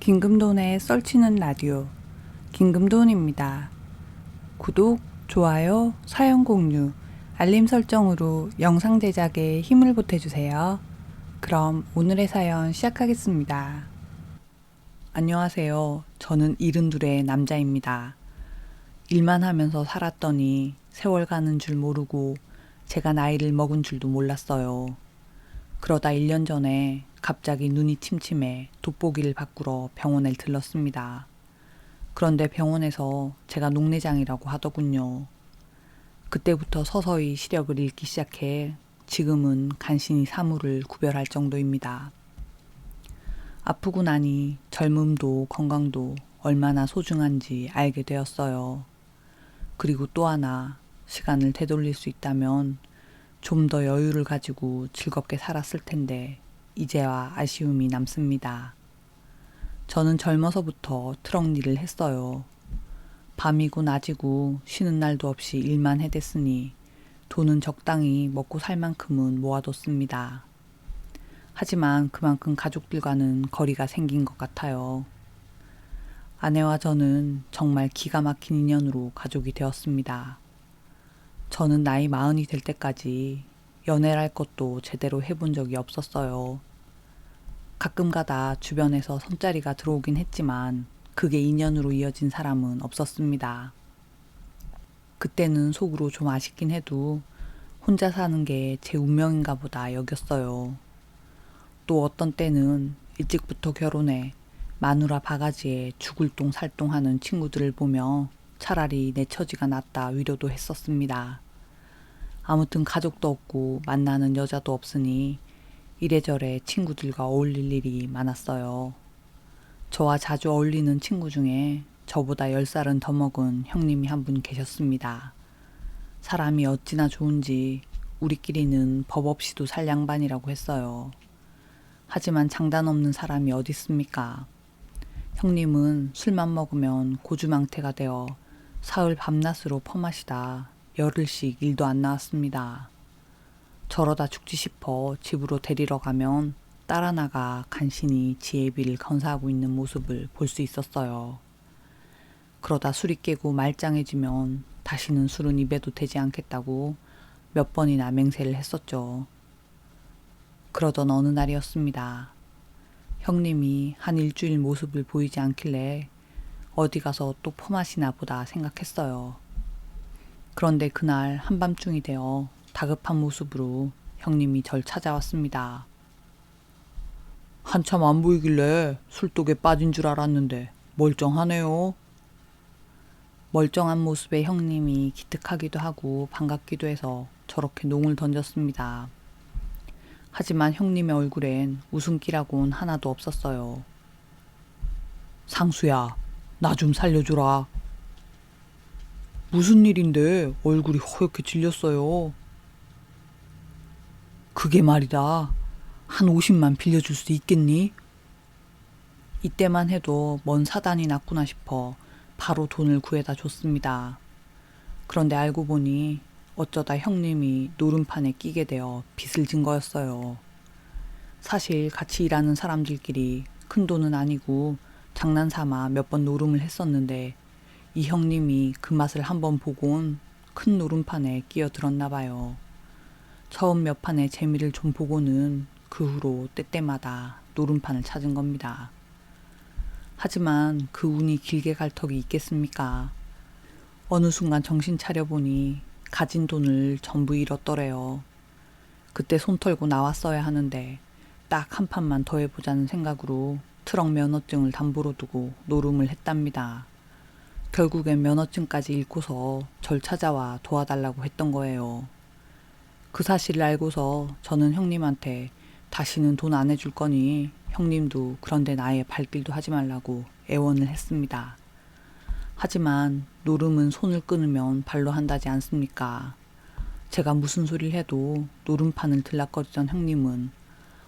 김금돈의 썰치는 라디오 김금돈입니다. 구독, 좋아요, 사연 공유, 알림 설정으로 영상 제작에 힘을 보태주세요. 그럼 오늘의 사연 시작하겠습니다. 안녕하세요. 저는 72의 남자입니다. 일만 하면서 살았더니 세월 가는 줄 모르고 제가 나이를 먹은 줄도 몰랐어요. 그러다 1년 전에 갑자기 눈이 침침해 돋보기를 바꾸러 병원에 들렀습니다. 그런데 병원에서 제가 녹내장이라고 하더군요. 그때부터 서서히 시력을 잃기 시작해 지금은 간신히 사물을 구별할 정도입니다. 아프고 나니 젊음도 건강도 얼마나 소중한지 알게 되었어요. 그리고 또 하나, 시간을 되돌릴 수 있다면 좀 더 여유를 가지고 즐겁게 살았을 텐데 이제와 아쉬움이 남습니다. 저는 젊어서부터 트럭 일을 했어요. 밤이고 낮이고 쉬는 날도 없이 일만 해댔으니 돈은 적당히 먹고 살 만큼은 모아뒀습니다. 하지만 그만큼 가족들과는 거리가 생긴 것 같아요. 아내와 저는 정말 기가 막힌 인연으로 가족이 되었습니다. 저는 나이 40이 될 때까지 연애를 할 것도 제대로 해본 적이 없었어요. 가끔 가다 주변에서 선자리가 들어오긴 했지만 그게 인연으로 이어진 사람은 없었습니다. 그때는 속으로 좀 아쉽긴 해도 혼자 사는 게 제 운명인가 보다 여겼어요. 또 어떤 때는 일찍부터 결혼해 마누라 바가지에 죽을 똥 살똥 하는 친구들을 보며 차라리 내 처지가 낫다 위로도 했었습니다. 아무튼 가족도 없고 만나는 여자도 없으니 이래저래 친구들과 어울릴 일이 많았어요. 저와 자주 어울리는 친구 중에 저보다 10살은 더 먹은 형님이 한 분 계셨습니다. 사람이 어찌나 좋은지 우리끼리는 법 없이도 살 양반이라고 했어요. 하지만 장단 없는 사람이 어디 있습니까? 형님은 술만 먹으면 고주망태가 되어 사흘 밤낮으로 퍼마시다 열흘씩 일도 안 나왔습니다. 저러다 죽지 싶어 집으로 데리러 가면 딸 하나가 간신히 지혜비를 건사하고 있는 모습을 볼 수 있었어요. 그러다 술이 깨고 말짱해지면 다시는 술은 입에도 대지 않겠다고 몇 번이나 맹세를 했었죠. 그러던 어느 날이었습니다. 형님이 한 일주일 모습을 보이지 않길래 어디 가서 또 퍼마시나 보다 생각했어요. 그런데 그날 한밤중이 되어 다급한 모습으로 형님이 절 찾아왔습니다. 한참 안 보이길래 술독에 빠진 줄 알았는데 멀쩡하네요. 멀쩡한 모습의 형님이 기특하기도 하고 반갑기도 해서 저렇게 농을 던졌습니다. 하지만 형님의 얼굴엔 웃음기라곤 하나도 없었어요. 상수야, 나 좀 살려줘라. 무슨 일인데 얼굴이 허옇게 질렸어요. 그게 말이다. 한 50만 빌려줄 수 있겠니? 이때만 해도 뭔 사단이 났구나 싶어 바로 돈을 구해다 줬습니다. 그런데 알고 보니 어쩌다 형님이 노름판에 끼게 되어 빚을 진 거였어요. 사실 같이 일하는 사람들끼리 큰 돈은 아니고 장난삼아 몇 번 노름을 했었는데 이 형님이 그 맛을 한번 보곤 큰 노름판에 끼어들었나 봐요. 처음 몇 판의 재미를 좀 보고는 그 후로 때때마다 노름판을 찾은 겁니다. 하지만 그 운이 길게 갈 턱이 있겠습니까? 어느 순간 정신 차려보니 가진 돈을 전부 잃었더래요. 그때 손 털고 나왔어야 하는데 딱 한 판만 더 해보자는 생각으로 트럭 면허증을 담보로 두고 노름을 했답니다. 결국엔 면허증까지 잃고서 절 찾아와 도와달라고 했던 거예요. 그 사실을 알고서 저는 형님한테 다시는 돈 안 해줄 거니 형님도 그런데 나의 발길도 하지 말라고 애원을 했습니다. 하지만 노름은 손을 끊으면 발로 한다지 않습니까? 제가 무슨 소리를 해도 노름판을 들락거리던 형님은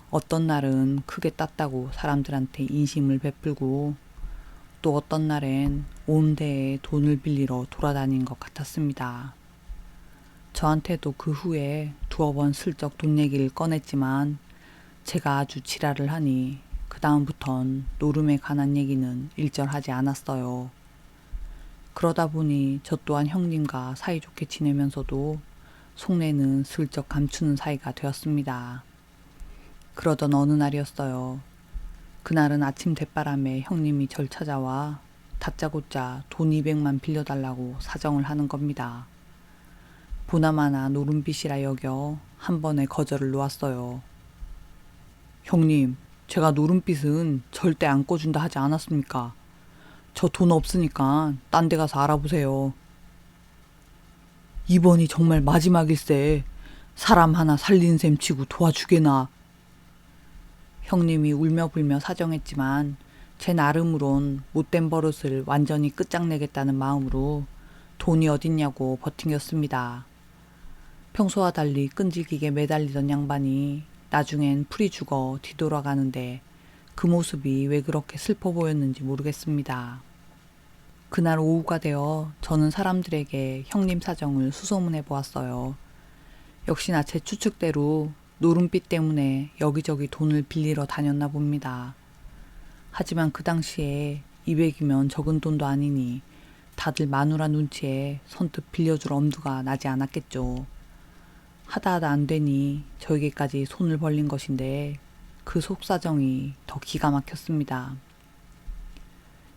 어떤 날은 크게 땄다고 사람들한테 인심을 베풀고 또 어떤 날엔 온 대에 돈을 빌리러 돌아다닌 것 같았습니다. 저한테도 그 후에 두어 번 슬쩍 돈 얘기를 꺼냈지만 제가 아주 지랄을 하니 그 다음부턴 노름에 관한 얘기는 일절하지 않았어요. 그러다 보니 저 또한 형님과 사이좋게 지내면서도 속내는 슬쩍 감추는 사이가 되었습니다. 그러던 어느 날이었어요. 그날은 아침 대바람에 형님이 절 찾아와 다짜고짜 돈 200만 빌려달라고 사정을 하는 겁니다. 보나마나 노름빚이라 여겨 한 번에 거절을 놓았어요. 형님, 제가 노름빚은 절대 안 꺼준다 하지 않았습니까? 저 돈 없으니까 딴 데 가서 알아보세요. 이번이 정말 마지막일세. 사람 하나 살린 셈 치고 도와주게나. 형님이 울며불며 사정했지만 제 나름으론 못된 버릇을 완전히 끝장내겠다는 마음으로 돈이 어딨냐고 버팅겼습니다. 평소와 달리 끈질기게 매달리던 양반이 나중엔 풀이 죽어 뒤돌아가는데 그 모습이 왜 그렇게 슬퍼 보였는지 모르겠습니다. 그날 오후가 되어 저는 사람들에게 형님 사정을 수소문해 보았어요. 역시나 제 추측대로 노름빚 때문에 여기저기 돈을 빌리러 다녔나 봅니다. 하지만 그 당시에 200이면 적은 돈도 아니니 다들 마누라 눈치에 선뜻 빌려줄 엄두가 나지 않았겠죠. 하다 안 되니 저에게까지 손을 벌린 것인데 그 속사정이 더 기가 막혔습니다.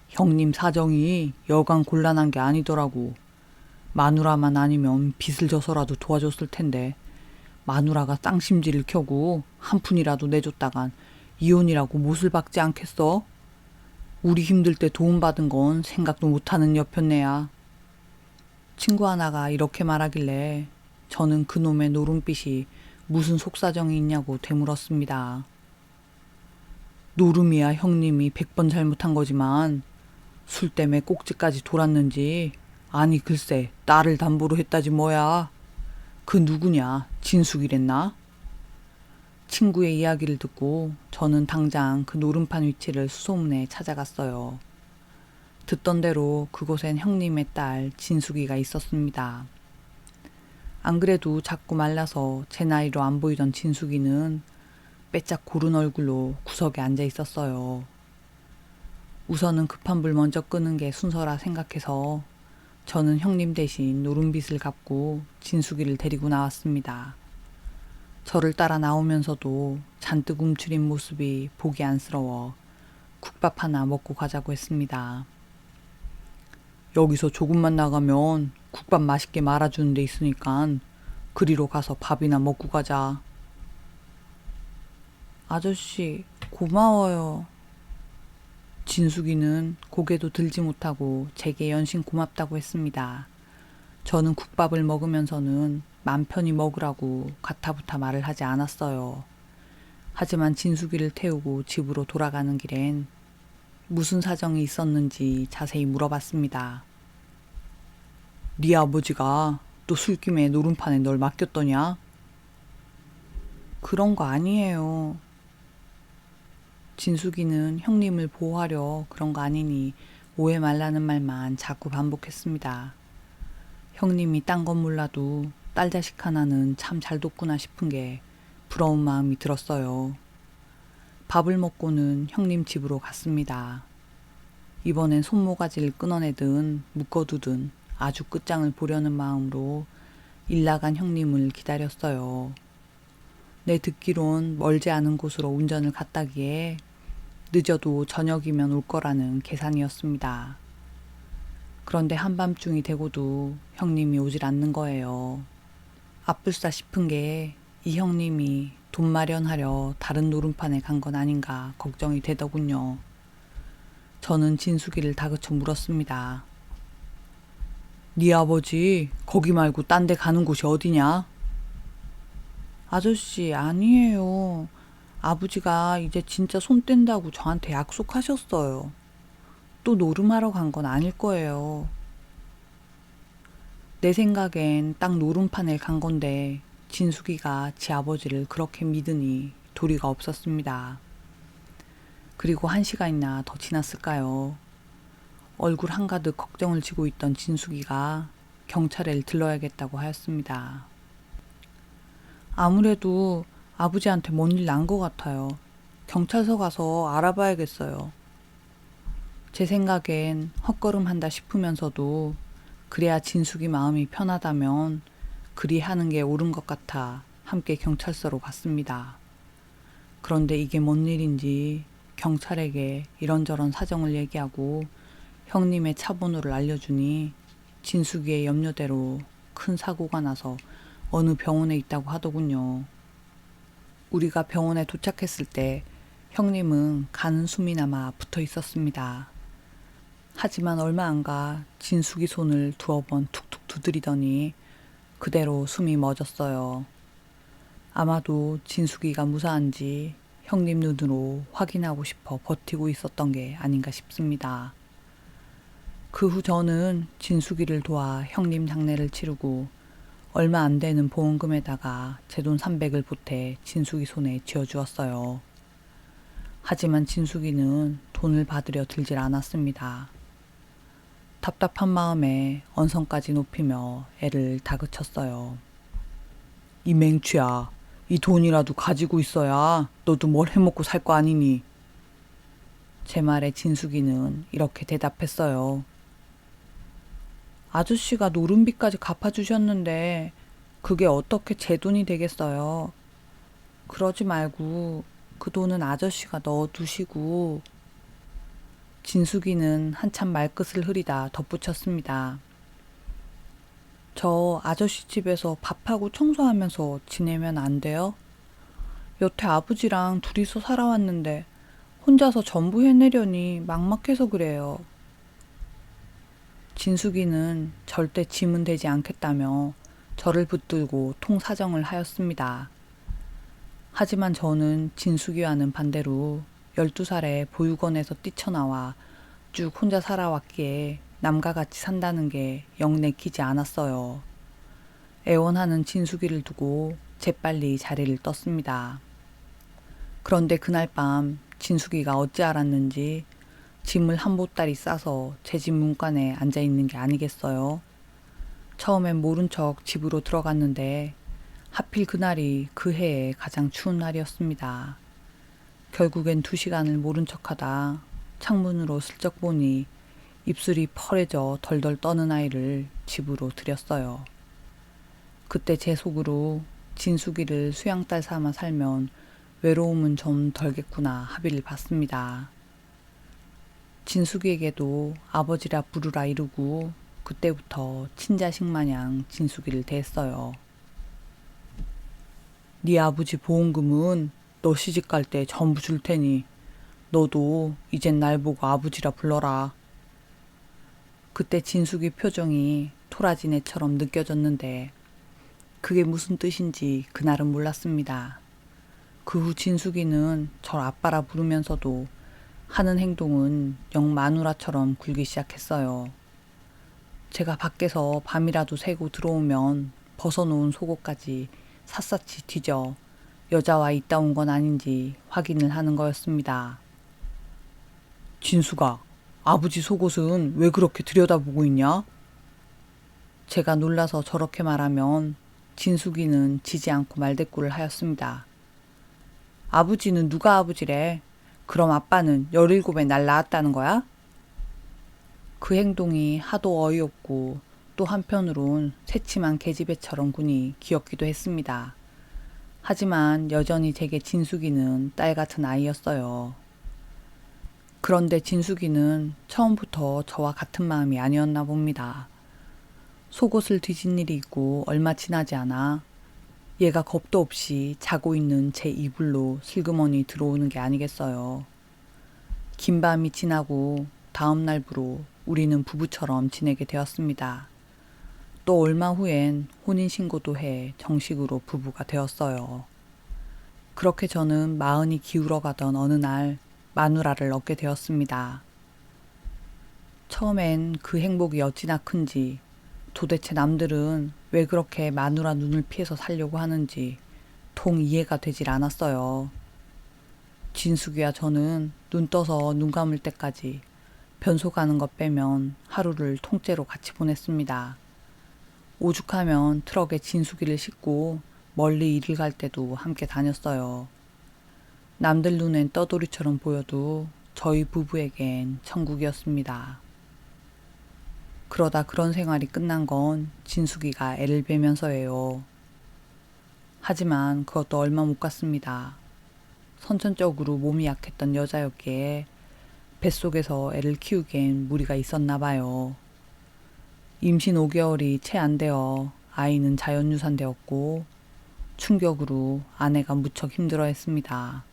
형님 사정이 여간 곤란한 게 아니더라고. 마누라만 아니면 빚을 져서라도 도와줬을 텐데 마누라가 쌍심지를 켜고 한 푼이라도 내줬다간 이혼이라고 못을 박지 않겠어? 우리 힘들 때 도움받은 건 생각도 못하는 여편네야. 친구 하나가 이렇게 말하길래 저는 그놈의 노름빚이 무슨 속사정이 있냐고 되물었습니다. 노름이야 형님이 100번 잘못한 거지만 술 때문에 꼭지까지 돌았는지 아니 글쎄 나를 담보로 했다지 뭐야. 그 누구냐 진숙이랬나? 친구의 이야기를 듣고 저는 당장 그 노름판 위치를 수소문해 찾아갔어요. 듣던 대로 그곳엔 형님의 딸 진숙이가 있었습니다. 안 그래도 자꾸 말라서 제 나이로 안 보이던 진숙이는 빼짝 고른 얼굴로 구석에 앉아 있었어요. 우선은 급한 불 먼저 끄는 게 순서라 생각해서 저는 형님 대신 노름빚을 갚고 진숙이를 데리고 나왔습니다. 저를 따라 나오면서도 잔뜩 움츠린 모습이 보기 안쓰러워 국밥 하나 먹고 가자고 했습니다. 여기서 조금만 나가면 국밥 맛있게 말아주는 데 있으니까 그리로 가서 밥이나 먹고 가자. 아저씨 고마워요. 진숙이는 고개도 들지 못하고 제게 연신 고맙다고 했습니다. 저는 국밥을 먹으면서는 맘 편히 먹으라고 가타부타 말을 하지 않았어요. 하지만 진숙이를 태우고 집으로 돌아가는 길엔 무슨 사정이 있었는지 자세히 물어봤습니다. 네 아버지가 또 술김에 노름판에 널 맡겼더냐? 그런 거 아니에요. 진숙이는 형님을 보호하려 그런 거 아니니 오해 말라는 말만 자꾸 반복했습니다. 형님이 딴 건 몰라도 딸 자식 하나는 참 잘 뒀구나 싶은 게 부러운 마음이 들었어요. 밥을 먹고는 형님 집으로 갔습니다. 이번엔 손모가지를 끊어내든 묶어두든 아주 끝장을 보려는 마음으로 일 나간 형님을 기다렸어요. 내 듣기론 멀지 않은 곳으로 운전을 갔다기에 늦어도 저녁이면 올 거라는 계산이었습니다. 그런데 한밤중이 되고도 형님이 오질 않는 거예요. 아플싸 싶은 게 이 형님이 돈 마련하려 다른 노름판에 간 건 아닌가 걱정이 되더군요. 저는 진숙이를 다그쳐 물었습니다. 네 아버지 거기 말고 딴 데 가는 곳이 어디냐? 아저씨 아니에요. 아버지가 이제 진짜 손 뗀다고 저한테 약속하셨어요. 또 노름하러 간 건 아닐 거예요. 내 생각엔 딱 노름판에 간 건데 진숙이가 지 아버지를 그렇게 믿으니 도리가 없었습니다. 그리고 1시간이나 더 지났을까요? 얼굴 한가득 걱정을 지고 있던 진숙이가 경찰에 들러야겠다고 하였습니다. 아무래도 아버지한테 뭔 일 난 것 같아요. 경찰서 가서 알아봐야겠어요. 제 생각엔 헛걸음한다 싶으면서도 그래야 진숙이 마음이 편하다면 그리 하는 게 옳은 것 같아 함께 경찰서로 갔습니다. 그런데 이게 뭔 일인지 경찰에게 이런저런 사정을 얘기하고 형님의 차 번호를 알려주니 진숙이의 염려대로 큰 사고가 나서 어느 병원에 있다고 하더군요. 우리가 병원에 도착했을 때 형님은 가는 숨이 남아 붙어 있었습니다. 하지만 얼마 안 가 진숙이 손을 두어 번 툭툭 두드리더니 그대로 숨이 멎었어요. 아마도 진숙이가 무사한지 형님 눈으로 확인하고 싶어 버티고 있었던 게 아닌가 싶습니다. 그 후 저는 진숙이를 도와 형님 장례를 치르고 얼마 안 되는 보험금에다가 제 돈 300을 보태 진숙이 손에 쥐어주었어요. 하지만 진숙이는 돈을 받으려 들질 않았습니다. 답답한 마음에 언성까지 높이며 애를 다그쳤어요. 이 맹추야, 이 돈이라도 가지고 있어야 너도 뭘 해먹고 살 거 아니니. 제 말에 진숙이는 이렇게 대답했어요. 아저씨가 노름비까지 갚아주셨는데 그게 어떻게 제 돈이 되겠어요. 그러지 말고 그 돈은 아저씨가 넣어두시고. 진숙이는 한참 말끝을 흐리다 덧붙였습니다. 저 아저씨 집에서 밥하고 청소하면서 지내면 안 돼요? 여태 아버지랑 둘이서 살아왔는데 혼자서 전부 해내려니 막막해서 그래요. 진숙이는 절대 짐은 되지 않겠다며 저를 붙들고 통사정을 하였습니다. 하지만 저는 진숙이와는 반대로 12살에 보육원에서 뛰쳐나와 쭉 혼자 살아왔기에 남과 같이 산다는 게 영 내키지 않았어요. 애원하는 진숙이를 두고 재빨리 자리를 떴습니다. 그런데 그날 밤 진숙이가 어찌 알았는지 짐을 한 보따리 싸서 제 집 문간에 앉아 있는 게 아니겠어요. 처음엔 모른 척 집으로 들어갔는데 하필 그날이 그 해의 가장 추운 날이었습니다. 결국엔 2시간을 모른 척하다 창문으로 슬쩍 보니 입술이 펄해져 덜덜 떠는 아이를 집으로 들였어요. 그때 제 속으로 진숙이를 수양딸 삼아 살면 외로움은 좀 덜겠구나 합의를 봤습니다. 진숙이에게도 아버지라 부르라 이르고 그때부터 친자식 마냥 진숙이를 대했어요. 네 아버지 보험금은 너 시집갈 때 전부 줄 테니 너도 이젠 날 보고 아버지라 불러라. 그때 진숙이 표정이 토라지네처럼 느껴졌는데 그게 무슨 뜻인지 그날은 몰랐습니다. 그 후 진숙이는 절 아빠라 부르면서도 하는 행동은 영 마누라처럼 굴기 시작했어요. 제가 밖에서 밤이라도 새고 들어오면 벗어놓은 속옷까지 샅샅이 뒤져 여자와 있다 온 건 아닌지 확인을 하는 거였습니다. 진숙아, 아버지 속옷은 왜 그렇게 들여다보고 있냐? 제가 놀라서 저렇게 말하면 진숙이는 지지 않고 말대꾸를 하였습니다. 아버지는 누가 아버지래? 그럼 아빠는 17에 날 낳았다는 거야? 그 행동이 하도 어이없고 또 한편으론 새침한 계집애처럼 군이 귀엽기도 했습니다. 하지만 여전히 제게 진숙이는 딸 같은 아이였어요. 그런데 진숙이는 처음부터 저와 같은 마음이 아니었나 봅니다. 속옷을 뒤진 일이 있고 얼마 지나지 않아 얘가 겁도 없이 자고 있는 제 이불로 슬그머니 들어오는 게 아니겠어요. 긴 밤이 지나고 다음 날부로 우리는 부부처럼 지내게 되었습니다. 또 얼마 후엔 혼인신고도 해 정식으로 부부가 되었어요. 그렇게 저는 마흔이 기울어가던 어느 날 마누라를 얻게 되었습니다. 처음엔 그 행복이 어찌나 큰지 도대체 남들은 왜 그렇게 마누라 눈을 피해서 살려고 하는지 통 이해가 되질 않았어요. 진숙이와 저는 눈 떠서 눈 감을 때까지 변소 가는 것 빼면 하루를 통째로 같이 보냈습니다. 오죽하면 트럭에 진숙이를 싣고 멀리 일을 갈 때도 함께 다녔어요. 남들 눈엔 떠돌이처럼 보여도 저희 부부에겐 천국이었습니다. 그러다 그런 생활이 끝난 건 진숙이가 애를 베면서예요. 하지만 그것도 얼마 못 갔습니다. 선천적으로 몸이 약했던 여자였기에 뱃속에서 애를 키우기엔 무리가 있었나 봐요. 임신 5개월이 채 안 되어 아이는 자연유산되었고 충격으로 아내가 무척 힘들어했습니다.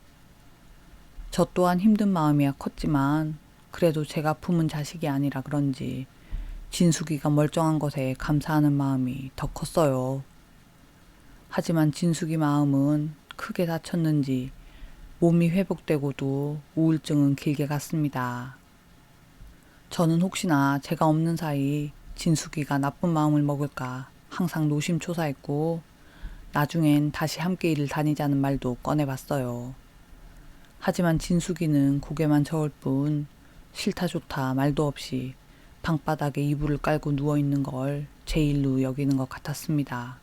저 또한 힘든 마음이야 컸지만 그래도 제가 품은 자식이 아니라 그런지 진숙이가 멀쩡한 것에 감사하는 마음이 더 컸어요. 하지만 진숙이 마음은 크게 다쳤는지 몸이 회복되고도 우울증은 길게 갔습니다. 저는 혹시나 제가 없는 사이 진숙이가 나쁜 마음을 먹을까 항상 노심초사했고 나중엔 다시 함께 일을 다니자는 말도 꺼내봤어요. 하지만 진숙이는 고개만 저을 뿐 싫다 좋다 말도 없이 방바닥에 이불을 깔고 누워있는 걸 제 일로 여기는 것 같았습니다.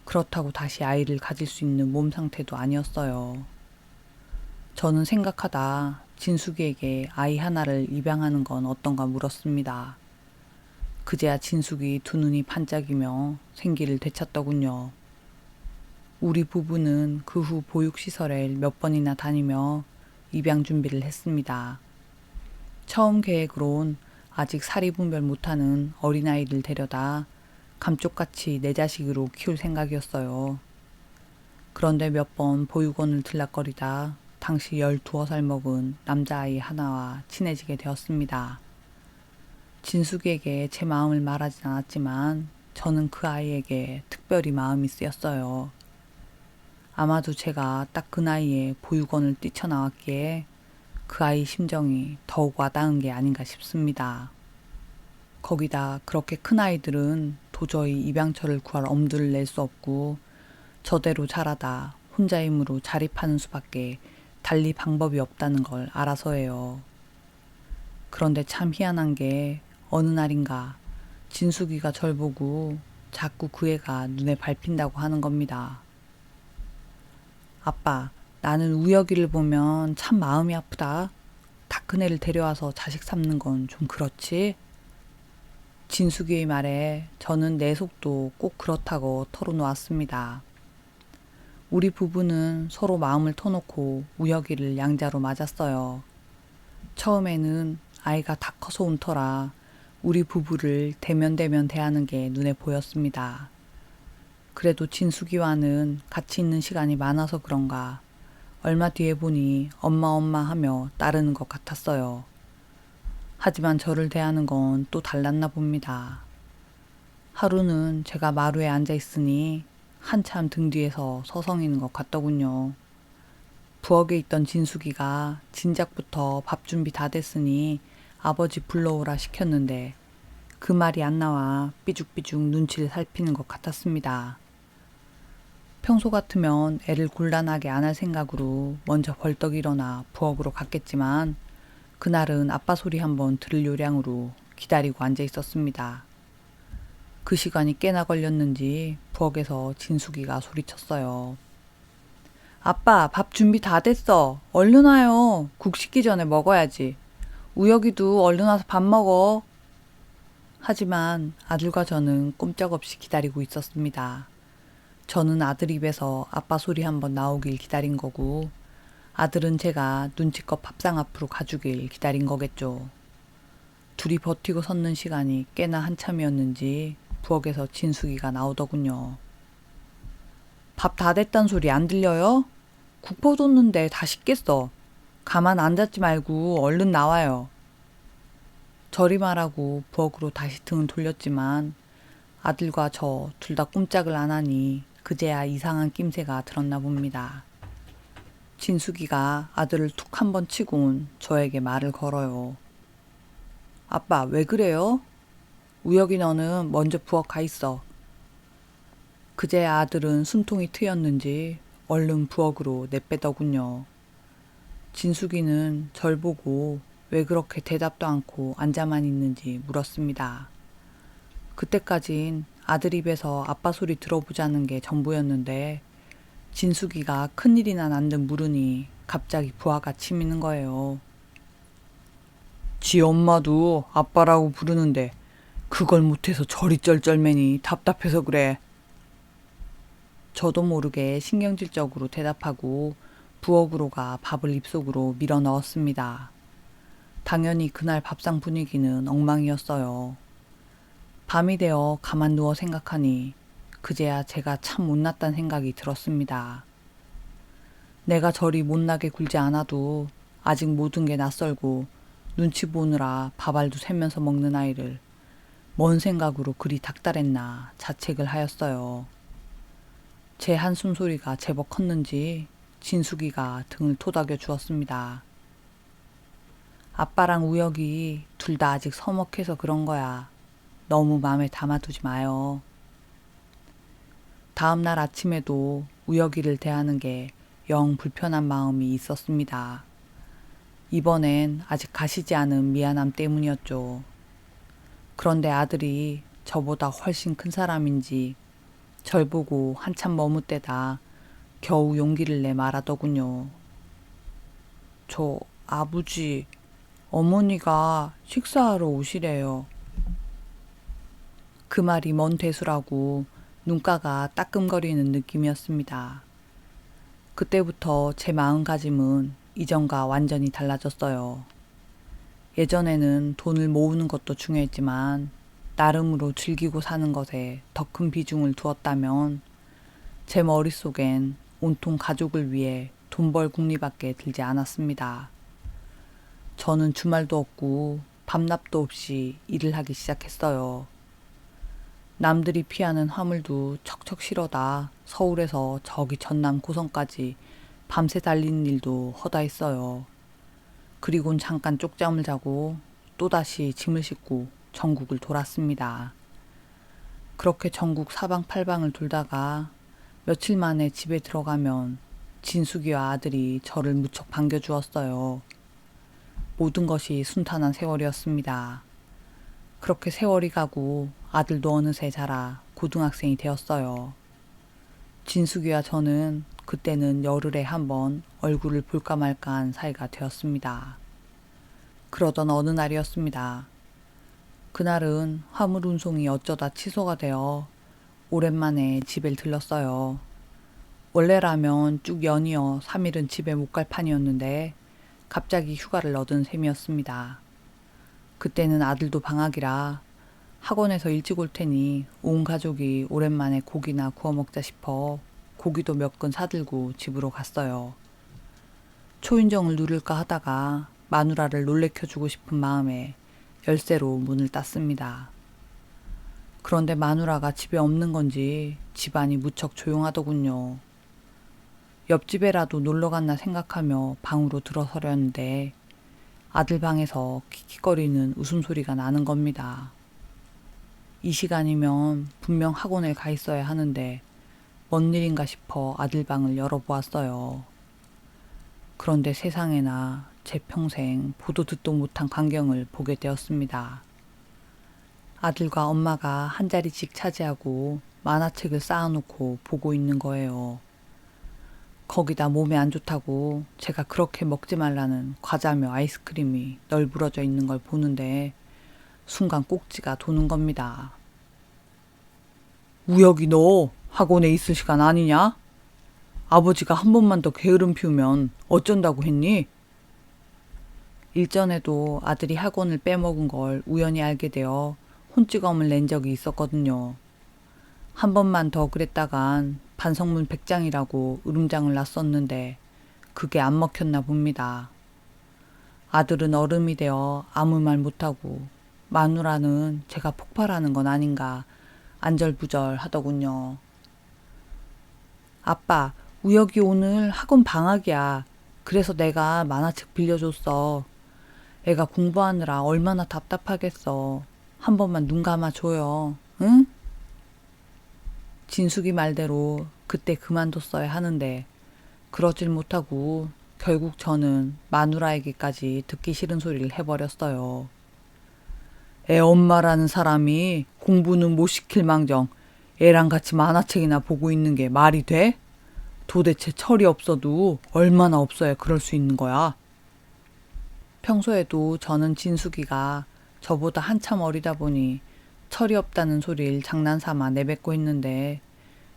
그렇다고 다시 아이를 가질 수 있는 몸 상태도 아니었어요. 저는 생각하다 진숙이에게 아이 하나를 입양하는 건 어떤가 물었습니다. 그제야 진숙이 두 눈이 반짝이며 생기를 되찾더군요. 우리 부부는 그 후 보육시설에 몇 번이나 다니며 입양 준비를 했습니다. 처음 계획으론 아직 사리분별 못하는 어린아이를 데려다 감쪽같이 내 자식으로 키울 생각이었어요. 그런데 몇 번 보육원을 들락거리다 당시 12살 먹은 남자아이 하나와 친해지게 되었습니다. 진숙이에게 제 마음을 말하진 않았지만 저는 그 아이에게 특별히 마음이 쓰였어요. 아마도 제가 딱 그 나이에 보육원을 뛰쳐나왔기에 그 아이 심정이 더욱 와닿은 게 아닌가 싶습니다. 거기다 그렇게 큰 아이들은 도저히 입양처를 구할 엄두를 낼 수 없고 저대로 자라다 혼자 힘으로 자립하는 수밖에 달리 방법이 없다는 걸 알아서예요. 그런데 참 희한한 게 어느 날인가 진숙이가 절 보고 자꾸 그 애가 눈에 밟힌다고 하는 겁니다. 아빠, 나는 우혁이를 보면 참 마음이 아프다. 다 큰 애를 데려와서 자식 삼는 건 좀 그렇지? 진숙이의 말에 저는 내 속도 꼭 그렇다고 털어놓았습니다. 우리 부부는 서로 마음을 터놓고 우혁이를 양자로 맞았어요. 처음에는 아이가 다 커서 온 터라 우리 부부를 대면대면 대하는 게 눈에 보였습니다. 그래도 진숙이와는 같이 있는 시간이 많아서 그런가 얼마 뒤에 보니 엄마 하며 따르는 것 같았어요. 하지만 저를 대하는 건 또 달랐나 봅니다. 하루는 제가 마루에 앉아 있으니 한참 등 뒤에서 서성이는 것 같더군요. 부엌에 있던 진숙이가 진작부터 밥 준비 다 됐으니 아버지 불러오라 시켰는데 그 말이 안 나와 삐죽삐죽 눈치를 살피는 것 같았습니다. 평소 같으면 애를 곤란하게 안 할 생각으로 먼저 벌떡 일어나 부엌으로 갔겠지만 그날은 아빠 소리 한번 들을 요량으로 기다리고 앉아 있었습니다. 그 시간이 꽤나 걸렸는지 부엌에서 진숙이가 소리쳤어요. 아빠, 밥 준비 다 됐어. 얼른 와요. 국 식기 전에 먹어야지. 우혁이도 얼른 와서 밥 먹어. 하지만 아들과 저는 꼼짝없이 기다리고 있었습니다. 저는 아들 입에서 아빠 소리 한번 나오길 기다린 거고 아들은 제가 눈치껏 밥상 앞으로 가주길 기다린 거겠죠. 둘이 버티고 섰는 시간이 꽤나 한참이었는지 부엌에서 진숙이가 나오더군요. 밥 다 됐단 소리 안 들려요? 국 퍼뒀는데 다 식겠어. 가만 앉았지 말고 얼른 나와요. 저리 말하고 부엌으로 다시 등을 돌렸지만 아들과 저 둘 다 꼼짝을 안 하니 그제야 이상한 낌새가 들었나 봅니다. 진숙이가 아들을 툭 한번 치곤 저에게 말을 걸어요. 아빠, 왜 그래요? 우혁이 너는 먼저 부엌 가 있어. 그제야 아들은 숨통이 트였는지 얼른 부엌으로 내빼더군요. 진숙이는 절 보고 왜 그렇게 대답도 않고 앉아만 있는지 물었습니다. 그때까진 아들 입에서 아빠 소리 들어보자는 게 전부였는데 진숙이가 큰일이나 난 듯 물으니 갑자기 부하가 치미는 거예요. 지 엄마도 아빠라고 부르는데 그걸 못해서 저리 쩔쩔매니 답답해서 그래. 저도 모르게 신경질적으로 대답하고 부엌으로 밥을 입속으로 밀어 넣었습니다. 당연히 그날 밥상 분위기는 엉망이었어요. 밤이 되어 가만 누워 생각하니 그제야 제가 참 못났단 생각이 들었습니다. 내가 저리 못나게 굴지 않아도 아직 모든 게 낯설고 눈치 보느라 밥알도 세면서 먹는 아이를 뭔 생각으로 그리 닥달했나 자책을 하였어요. 제 한숨 소리가 제법 컸는지 진숙이가 등을 토닥여 주었습니다. 아빠랑 우혁이 둘 다 아직 서먹해서 그런 거야. 너무 마음에 담아두지 마요. 다음 날 아침에도 우혁이를 대하는 게 영 불편한 마음이 있었습니다. 이번엔 아직 가시지 않은 미안함 때문이었죠. 그런데 아들이 저보다 훨씬 큰 사람인지 절 보고 한참 머뭇대다 겨우 용기를 내 말하더군요. 저 아버지, 어머니가 식사하러 오시래요. 그 말이 뭔 대수라고 눈가가 따끔거리는 느낌이었습니다. 그때부터 제 마음가짐은 이전과 완전히 달라졌어요. 예전에는 돈을 모으는 것도 중요했지만 나름으로 즐기고 사는 것에 더 큰 비중을 두었다면 제 머릿속엔 온통 가족을 위해 돈 벌 궁리밖에 들지 않았습니다. 저는 주말도 없고 밤낮도 없이 일을 하기 시작했어요. 남들이 피하는 화물도 척척 실어다 서울에서 저기 전남 고성까지 밤새 달리는 일도 허다했어요. 그리곤 잠깐 쪽잠을 자고 또다시 짐을 싣고 전국을 돌았습니다. 그렇게 전국 사방팔방을 돌다가 며칠 만에 집에 들어가면 진숙이와 아들이 저를 무척 반겨주었어요. 모든 것이 순탄한 세월이었습니다. 그렇게 세월이 가고 아들도 어느새 자라 고등학생이 되었어요. 진숙이와 저는 그때는 열흘에 한 번 얼굴을 볼까 말까한 사이가 되었습니다. 그러던 어느 날이었습니다. 그날은 화물 운송이 어쩌다 취소가 되어 오랜만에 집에 들렀어요. 원래라면 쭉 연이어 3일은 집에 못 갈 판이었는데 갑자기 휴가를 얻은 셈이었습니다. 그때는 아들도 방학이라 학원에서 일찍 올 테니 온 가족이 오랜만에 고기나 구워 먹자 싶어 고기도 몇 근 사들고 집으로 갔어요. 초인종을 누를까 하다가 마누라를 놀래켜주고 싶은 마음에 열쇠로 문을 땄습니다. 그런데 마누라가 집에 없는 건지 집안이 무척 조용하더군요. 옆집에라도 놀러 갔나 생각하며 방으로 들어서려는데 아들 방에서 킥킥거리는 웃음소리가 나는 겁니다. 이 시간이면 분명 학원에 가 있어야 하는데 뭔 일인가 싶어 아들 방을 열어보았어요. 그런데 세상에나 제 평생 보도 듣도 못한 광경을 보게 되었습니다. 아들과 엄마가 한 자리씩 차지하고 만화책을 쌓아놓고 보고 있는 거예요. 거기다 몸에 안 좋다고 제가 그렇게 먹지 말라는 과자며 아이스크림이 널브러져 있는 걸 보는데 순간 꼭지가 도는 겁니다. 우혁이 너 학원에 있을 시간 아니냐? 아버지가 한 번만 더 게으름 피우면 어쩐다고 했니? 일전에도 아들이 학원을 빼먹은 걸 우연히 알게 되어 혼찌검을 낸 적이 있었거든요. 한 번만 더 그랬다간 반성문 100장이라고 으름장을 놨었는데 그게 안 먹혔나 봅니다. 아들은 어른이 되어 아무 말 못하고 마누라는 제가 폭발하는 건 아닌가 안절부절 하더군요. 아빠, 우혁이 오늘 학원 방학이야. 그래서 내가 만화책 빌려줬어. 애가 공부하느라 얼마나 답답하겠어. 한 번만 눈 감아줘요. 응? 진숙이 말대로 그때 그만뒀어야 하는데 그러질 못하고 결국 저는 마누라에게까지 듣기 싫은 소리를 해버렸어요. 애 엄마라는 사람이 공부는 못 시킬 망정 애랑 같이 만화책이나 보고 있는 게 말이 돼? 도대체 철이 없어도 얼마나 없어야 그럴 수 있는 거야? 평소에도 저는 진숙이가 저보다 한참 어리다 보니 철이 없다는 소리를 장난삼아 내뱉고 있는데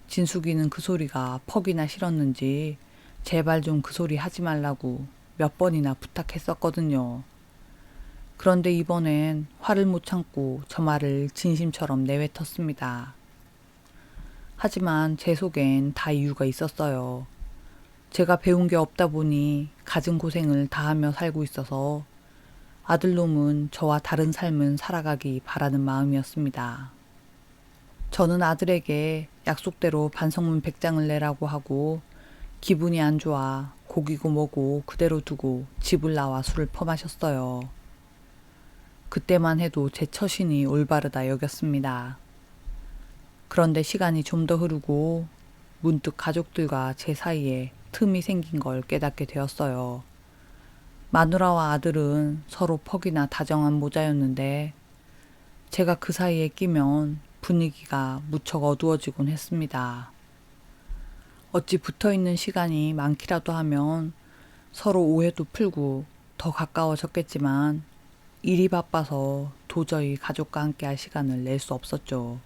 진숙이는 그 소리가 퍽이나 싫었는지 제발 좀 그 소리 하지 말라고 몇 번이나 부탁했었거든요. 그런데 이번엔 화를 못 참고 저 말을 진심처럼 내뱉었습니다. 하지만 제 속엔 다 이유가 있었어요. 제가 배운 게 없다 보니 갖은 고생을 다하며 살고 있어서 아들놈은 저와 다른 삶을 살아가기 바라는 마음이었습니다. 저는 아들에게 약속대로 반성문 100장을 내라고 하고 기분이 안 좋아 고기고 뭐고 그대로 두고 집을 나와 술을 퍼마셨어요. 그때만 해도 제 처신이 올바르다 여겼습니다. 그런데 시간이 좀 더 흐르고 문득 가족들과 제 사이에 틈이 생긴 걸 깨닫게 되었어요. 마누라와 아들은 서로 퍽이나 다정한 모자였는데 제가 그 사이에 끼면 분위기가 무척 어두워지곤 했습니다. 어찌 붙어있는 시간이 많기라도 하면 서로 오해도 풀고 더 가까워졌겠지만 일이 바빠서 도저히 가족과 함께 할 시간을 낼 수 없었죠.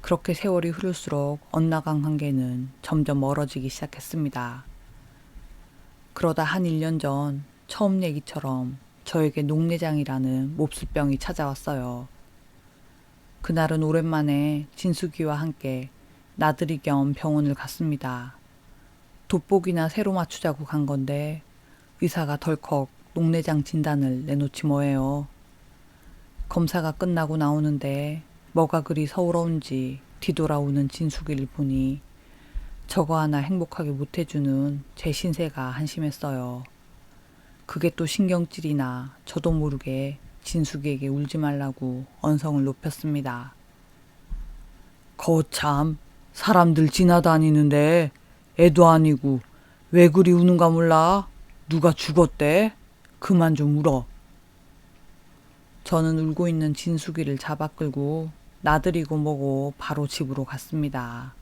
그렇게 세월이 흐를수록 엇나간 관계는 점점 멀어지기 시작했습니다. 그러다 한 1년 전 처음 얘기처럼 저에게 녹내장이라는 몹쓸병이 찾아왔어요. 그날은 오랜만에 진숙이와 함께 나들이 겸 병원을 갔습니다. 돋보기나 새로 맞추자고 간 건데 의사가 덜컥 녹내장 진단을 내놓지 뭐해요. 검사가 끝나고 나오는데 뭐가 그리 서러운지 뒤돌아오는 진숙이를 보니 저거 하나 행복하게 못해주는 제 신세가 한심했어요. 그게 또 신경질이나 저도 모르게 진숙이에게 울지 말라고 언성을 높였습니다. 거참 사람들 지나다니는데 애도 아니고 왜 그리 우는가 몰라? 누가 죽었대? 그만 좀 울어. 저는 울고 있는 진숙이를 잡아 끌고 나들이고 뭐고 바로 집으로 갔습니다.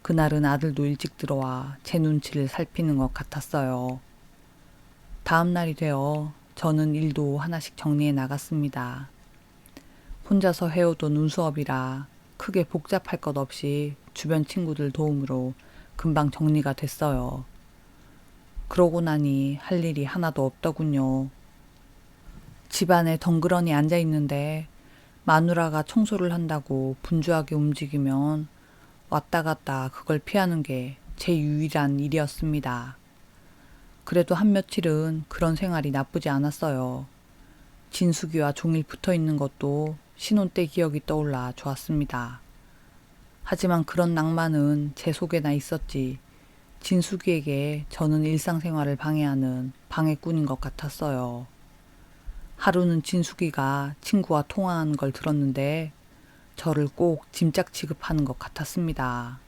그날은 아들도 일찍 들어와 제 눈치를 살피는 것 같았어요. 다음 날이 되어 저는 일도 하나씩 정리해 나갔습니다. 혼자서 해오던 눈수업이라 크게 복잡할 것 없이 주변 친구들 도움으로 금방 정리가 됐어요. 그러고 나니 할 일이 하나도 없더군요. 집안에 덩그러니 앉아 있는데 마누라가 청소를 한다고 분주하게 움직이면 왔다 갔다 그걸 피하는 게 제 유일한 일이었습니다. 그래도 한 며칠은 그런 생활이 나쁘지 않았어요. 진숙이와 종일 붙어 있는 것도 신혼 때 기억이 떠올라 좋았습니다. 하지만 그런 낭만은 제 속에나 있었지 진숙이에게 저는 일상생활을 방해하는 방해꾼인 것 같았어요. 하루는 진숙이가 친구와 통화하는 걸 들었는데 저를 꼭 짐짝 취급하는 것 같았습니다.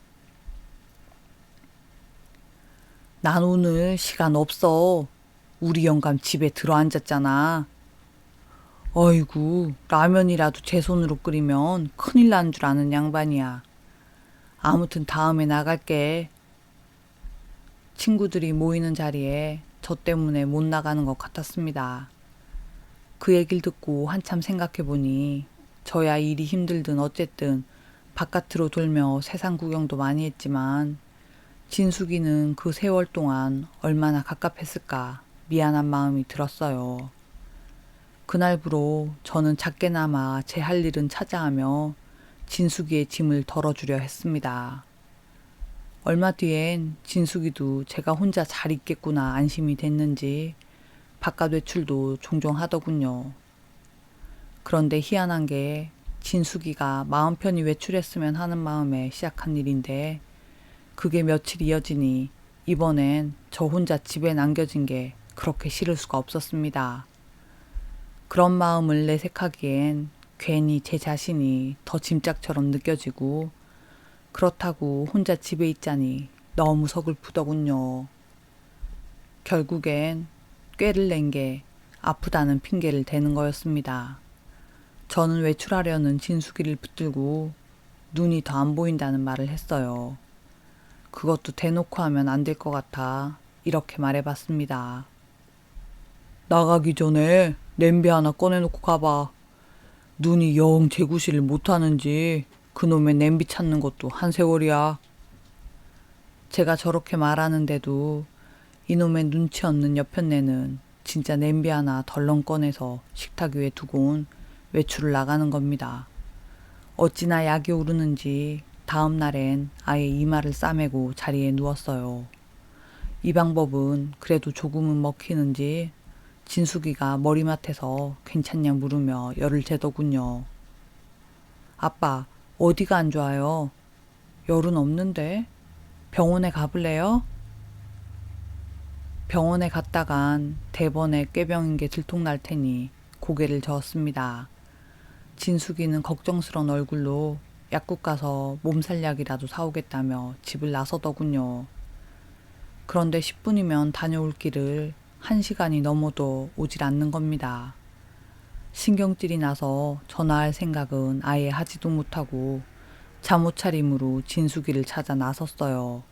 난 오늘 시간 없어. 우리 영감 집에 들어앉았잖아. 어이구, 라면이라도 제 손으로 끓이면 큰일 난 줄 아는 양반이야. 아무튼 다음에 나갈게. 친구들이 모이는 자리에 저 때문에 못 나가는 것 같았습니다. 그 얘기를 듣고 한참 생각해보니 저야 일이 힘들든 어쨌든 바깥으로 돌며 세상 구경도 많이 했지만 진숙이는 그 세월 동안 얼마나 갑갑했을까 미안한 마음이 들었어요. 그날부로 저는 작게나마 제 할 일은 찾아하며 진숙이의 짐을 덜어주려 했습니다. 얼마 뒤엔 진숙이도 제가 혼자 잘 있겠구나 안심이 됐는지 바깥 외출도 종종 하더군요. 그런데 희한한 게 진숙이가 마음 편히 외출했으면 하는 마음에 시작한 일인데 그게 며칠 이어지니 이번엔 저 혼자 집에 남겨진 게 그렇게 싫을 수가 없었습니다. 그런 마음을 내색하기엔 괜히 제 자신이 더 짐짝처럼 느껴지고 그렇다고 혼자 집에 있자니 너무 서글프더군요. 결국엔 꾀를 낸 게 아프다는 핑계를 대는 거였습니다. 저는 외출하려는 진숙이를 붙들고 눈이 더 안 보인다는 말을 했어요. 그것도 대놓고 하면 안 될 것 같아 이렇게 말해봤습니다. 나가기 전에 냄비 하나 꺼내놓고 가봐. 눈이 영 재구시를 못하는지 그놈의 냄비 찾는 것도 한 세월이야. 제가 저렇게 말하는데도 이놈의 눈치 없는 옆편네는 진짜 냄비 하나 덜렁 꺼내서 식탁 위에 두고는 외출을 나가는 겁니다. 어찌나 약이 오르는지 다음 날엔 아예 이마를 싸매고 자리에 누웠어요. 이 방법은 그래도 조금은 먹히는지 진숙이가 머리맡에서 괜찮냐 물으며 열을 재더군요. 아빠, 어디가 안 좋아요? 열은 없는데? 병원에 가볼래요? 병원에 갔다간 대번에 꾀병인 게 들통날 테니 고개를 저었습니다. 진숙이는 걱정스런 얼굴로 약국 가서 몸살약이라도 사오겠다며 집을 나서더군요. 그런데 10분이면 다녀올 길을 1시간이 넘어도 오질 않는 겁니다. 신경질이 나서 전화할 생각은 아예 하지도 못하고 잠옷차림으로 진숙이를 찾아 나섰어요.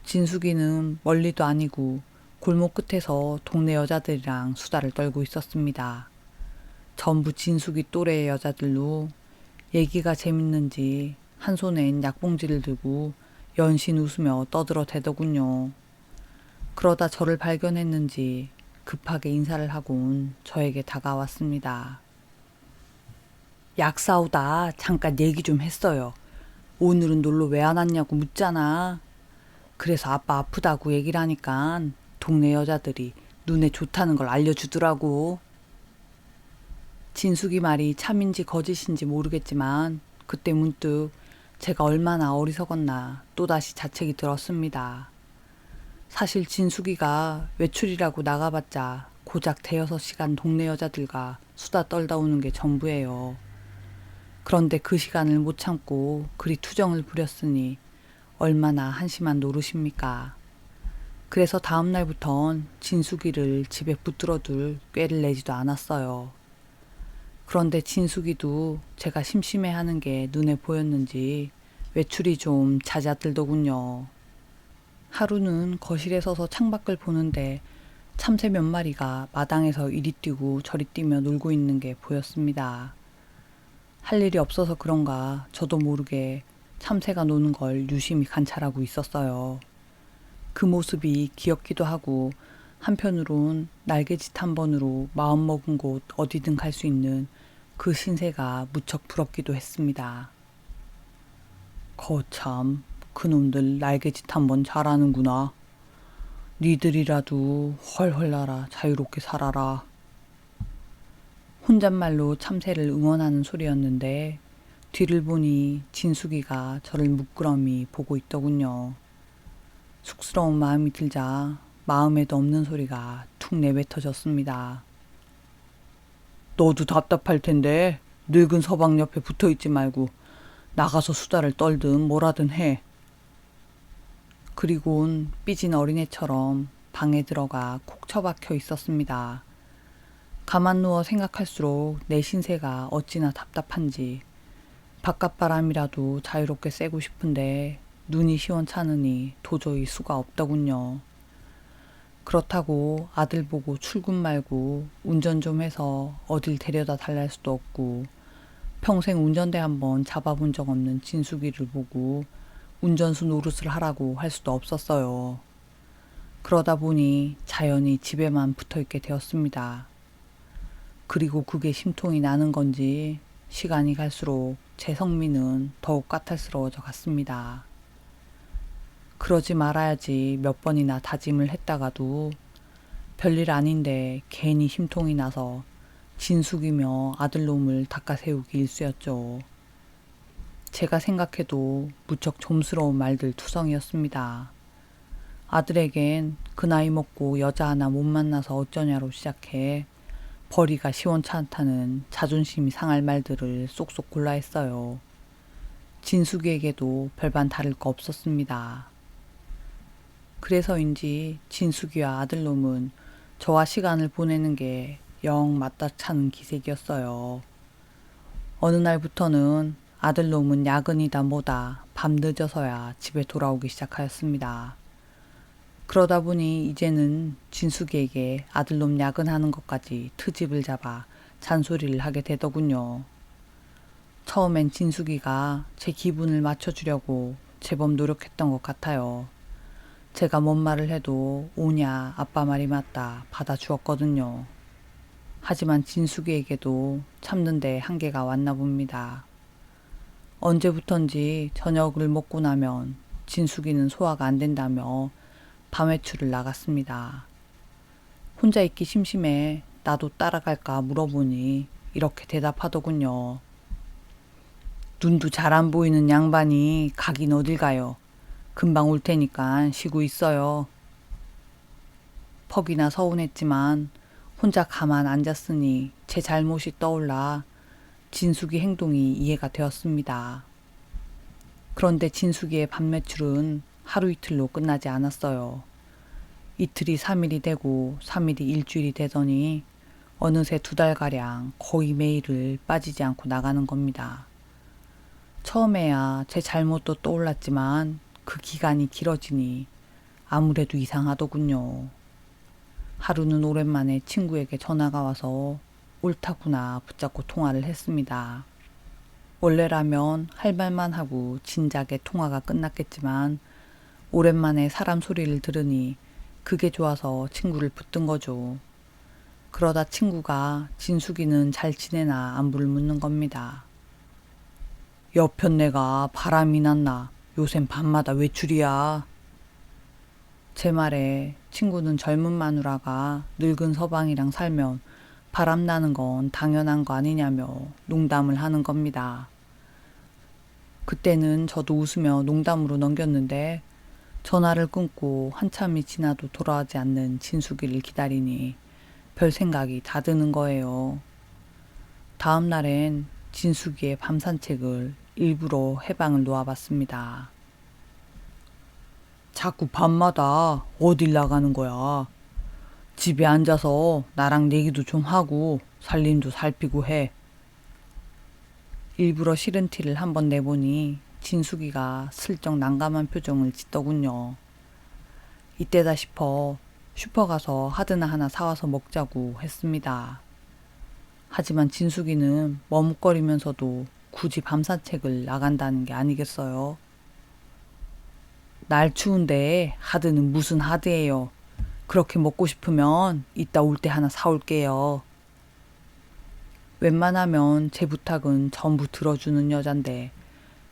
진숙이는 멀리도 아니고 골목 끝에서 동네 여자들이랑 수다를 떨고 있었습니다. 전부 진숙이 또래의 여자들로 얘기가 재밌는지 한 손엔 약봉지를 들고 연신 웃으며 떠들어대더군요. 그러다 저를 발견했는지 급하게 인사를 하곤 저에게 다가왔습니다. 약 사오다 잠깐 얘기 좀 했어요. 오늘은 놀러 왜 안 왔냐고 묻잖아. 그래서 아빠 아프다고 얘기를 하니까 동네 여자들이 눈에 좋다는 걸 알려주더라고. 진숙이 말이 참인지 거짓인지 모르겠지만 그때 문득 제가 얼마나 어리석었나 또다시 자책이 들었습니다. 사실 진숙이가 외출이라고 나가봤자 고작 대여섯 시간 동네 여자들과 수다 떨다 오는 게 전부예요. 그런데 그 시간을 못 참고 그리 투정을 부렸으니 얼마나 한심한 노릇입니까. 그래서 다음 날부턴 진숙이를 집에 붙들어둘 꾀를 내지도 않았어요. 그런데 진숙이도 제가 심심해하는 게 눈에 보였는지 외출이 좀 잦아들더군요. 하루는 거실에 서서 창밖을 보는데 참새 몇 마리가 마당에서 이리 뛰고 저리 뛰며 놀고 있는 게 보였습니다. 할 일이 없어서 그런가 저도 모르게 참새가 노는 걸 유심히 관찰하고 있었어요. 그 모습이 귀엽기도 하고 한편으론 날개짓 한 번으로 마음먹은 곳 어디든 갈 수 있는 그 신세가 무척 부럽기도 했습니다. 거참 그놈들 날개짓 한 번 잘하는구나. 니들이라도 헐헐 날아 자유롭게 살아라. 혼잣말로 참새를 응원하는 소리였는데 뒤를 보니 진숙이가 저를 물끄러미 보고 있더군요. 쑥스러운 마음이 들자 마음에도 없는 소리가 툭 내뱉어졌습니다. 너도 답답할 텐데 늙은 서방 옆에 붙어있지 말고 나가서 수다를 떨든 뭐라든 해. 그리곤 삐진 어린애처럼 방에 들어가 콕 처박혀 있었습니다. 가만 누워 생각할수록 내 신세가 어찌나 답답한지 바깥바람이라도 자유롭게 쐬고 싶은데 눈이 시원찮으니 도저히 수가 없더군요. 그렇다고 아들 보고 출근 말고 운전 좀 해서 어딜 데려다 달랄 수도 없고 평생 운전대 한번 잡아본 적 없는 진숙이를 보고 운전수 노릇을 하라고 할 수도 없었어요. 그러다 보니 자연히 집에만 붙어있게 되었습니다. 그리고 그게 심통이 나는 건지 시간이 갈수록 제 성미는 더욱 까탈스러워져 갔습니다. 그러지 말아야지 몇 번이나 다짐을 했다가도 별일 아닌데 괜히 심통이 나서 진숙이며 아들놈을 닦아세우기 일쑤였죠. 제가 생각해도 무척 좀스러운 말들 투성이었습니다. 아들에겐 그 나이 먹고 여자 하나 못 만나서 어쩌냐로 시작해 벌이가 시원찮다는 자존심이 상할 말들을 쏙쏙 골라 했어요. 진숙이에게도 별반 다를 거 없었습니다. 그래서인지 진숙이와 아들놈은 저와 시간을 보내는 게 영 맞다차는 기색이었어요. 어느 날부터는 아들놈은 야근이다 뭐다 밤늦어서야 집에 돌아오기 시작하였습니다. 그러다 보니 이제는 진숙이에게 아들놈 야근하는 것까지 트집을 잡아 잔소리를 하게 되더군요. 처음엔 진숙이가 제 기분을 맞춰주려고 제법 노력했던 것 같아요. 제가 뭔 말을 해도 오냐 아빠 말이 맞다 받아주었거든요. 하지만 진숙이에게도 참는데 한계가 왔나 봅니다. 언제부턴지 저녁을 먹고 나면 진숙이는 소화가 안 된다며 밤 외출을 나갔습니다. 혼자 있기 심심해 나도 따라갈까 물어보니 이렇게 대답하더군요. 눈도 잘 안 보이는 양반이 가긴 어딜 가요. 금방 올 테니까 쉬고 있어요. 퍽이나 서운했지만 혼자 가만 앉았으니 제 잘못이 떠올라 진숙이 행동이 이해가 되었습니다. 그런데 진숙이의 밤 매출은 하루 이틀로 끝나지 않았어요. 이틀이 3일이 되고 3일이 일주일이 되더니 어느새 2달가량 거의 매일을 빠지지 않고 나가는 겁니다. 처음에야 제 잘못도 떠올랐지만 그 기간이 길어지니 아무래도 이상하더군요. 하루는 오랜만에 친구에게 전화가 와서 옳다구나 붙잡고 통화를 했습니다. 원래라면 할 말만 하고 진작에 통화가 끝났겠지만 오랜만에 사람 소리를 들으니 그게 좋아서 친구를 붙든 거죠. 그러다 친구가 진숙이는 잘 지내나 안부를 묻는 겁니다. 여편네가 바람이 났나 요샌 밤마다 외출이야. 제 말에 친구는 젊은 마누라가 늙은 서방이랑 살면 바람 나는 건 당연한 거 아니냐며 농담을 하는 겁니다. 그때는 저도 웃으며 농담으로 넘겼는데 전화를 끊고 한참이 지나도 돌아오지 않는 진숙이를 기다리니 별 생각이 다 드는 거예요. 다음 날엔 진숙이의 밤 산책을 일부러 해방을 놓아봤습니다. 자꾸 밤마다 어딜 나가는 거야. 집에 앉아서 나랑 얘기도 좀 하고 살림도 살피고 해. 일부러 싫은 티를 한번 내보니 진숙이가 슬쩍 난감한 표정을 짓더군요. 이때다 싶어 슈퍼 가서 하드나 하나 사와서 먹자고 했습니다. 하지만 진숙이는 머뭇거리면서도 굳이 밤 산책을 나간다는 게 아니겠어요? 날 추운데 하드는 무슨 하드예요. 그렇게 먹고 싶으면 이따 올 때 하나 사올게요. 웬만하면 제 부탁은 전부 들어주는 여잔데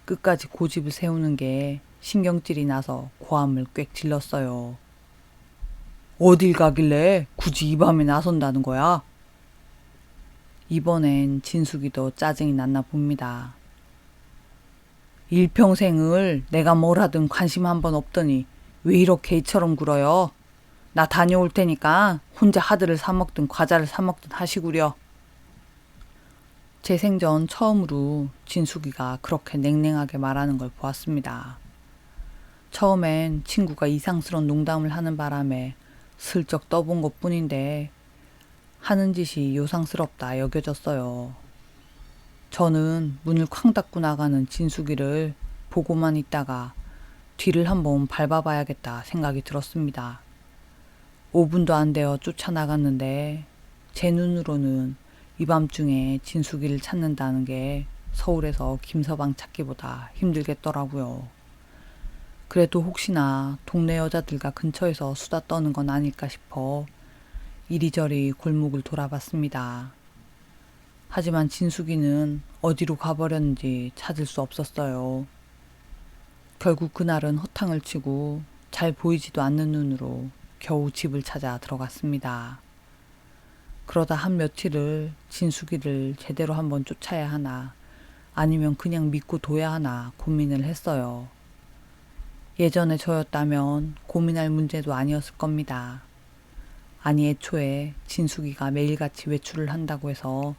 끝까지 고집을 세우는 게 신경질이 나서 고함을 꽥 질렀어요. 어딜 가길래 굳이 이 밤에 나선다는 거야? 이번엔 진숙이도 짜증이 났나 봅니다. 일평생을 내가 뭘 하든 관심 한번 없더니 왜 이렇게 이처럼 굴어요? 나 다녀올 테니까 혼자 하드를 사 먹든 과자를 사 먹든 하시구려. 제 생전 처음으로 진숙이가 그렇게 냉랭하게 말하는 걸 보았습니다. 처음엔 친구가 이상스러운 농담을 하는 바람에 슬쩍 떠본 것 뿐인데 하는 짓이 요상스럽다 여겨졌어요. 저는 문을 쾅 닫고 나가는 진숙이를 보고만 있다가 뒤를 한번 밟아봐야겠다 생각이 들었습니다. 5분도 안 되어 쫓아나갔는데 제 눈으로는 이 밤중에 진숙이를 찾는다는 게 서울에서 김서방 찾기보다 힘들겠더라고요. 그래도 혹시나 동네 여자들과 근처에서 수다 떠는 건 아닐까 싶어 이리저리 골목을 돌아봤습니다. 하지만 진숙이는 어디로 가버렸는지 찾을 수 없었어요. 결국 그날은 허탕을 치고 잘 보이지도 않는 눈으로 겨우 집을 찾아 들어갔습니다. 그러다 한 며칠을 진숙이를 제대로 한번 쫓아야 하나 아니면 그냥 믿고 둬야 하나 고민을 했어요. 예전에 저였다면 고민할 문제도 아니었을 겁니다. 아니 애초에 진숙이가 매일같이 외출을 한다고 해서